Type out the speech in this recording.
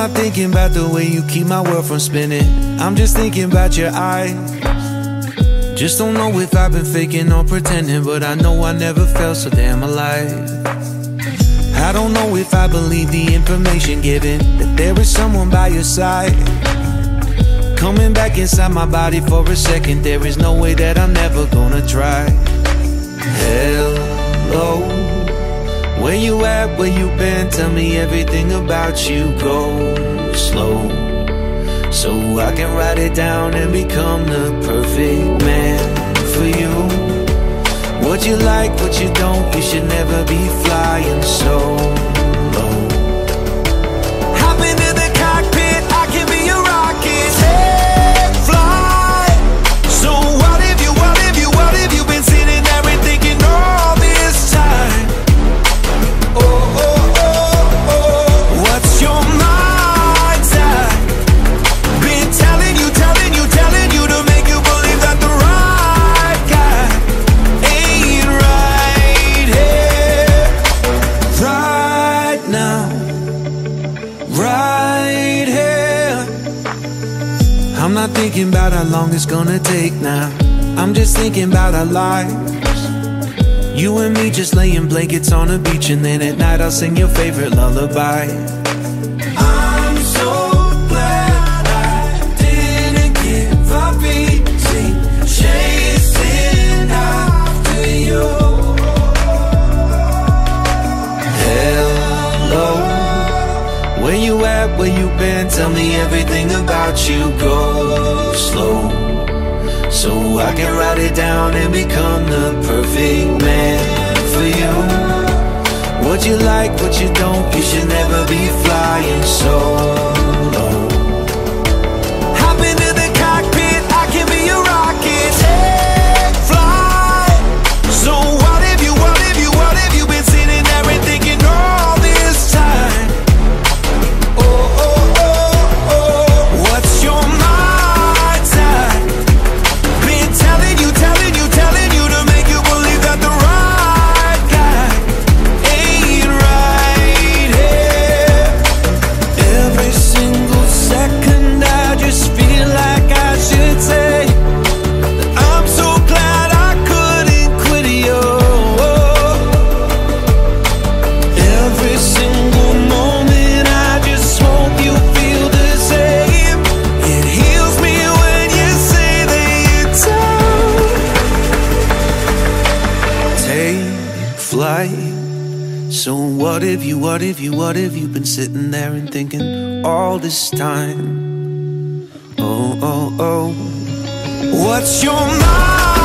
not thinking about the way you keep my world from spinning. I'm just thinking about your eyes. Just don't know if I've been faking or pretending, but I know I never felt so damn alive. I don't know if I believe the information given, that there is someone by your side. Coming back inside my body for a second, there is no way that I'm never gonna try. Hello, where you at, where you been? Tell me everything about you. Go slow, so I can write it down and become the perfect man for you. What you like, what you don't, you should never be flying so low. Hop into the cockpit, I can be your rocket. Hey, fly. So what if you been sitting there and thinking all this time? Oh, oh, oh, oh, what's your mind's at? Been telling you to make you believe that the right guy ain't right here, right now, right here. I'm not thinking about how long it's gonna take now. I'm just thinking about our lives. You and me just laying blankets on a beach, and then at night I'll sing your favorite lullaby. I'm so glad I didn't give up easy, chasing after you. Hello, where you at, where you been? Tell me everything about you. Go slow, so I can write it down and become the perfect man for you. What you like, what you don't, you should never be flying so low. Hop into the cockpit, I can be your rocket. Hey, fly. So what if you been sitting there and thinking all this time? Oh, oh, oh, oh, what's your mind's at? Been telling you to make you believe that the right guy ain't right here. Every single second I just feel like I should say that I'm so glad I couldn't quit you. Every single moment I just hope you feel the same. It heals me when you say that you're tired. Take flight. So what if you been sitting there and thinking all this time? Oh, oh, oh, what's your mind?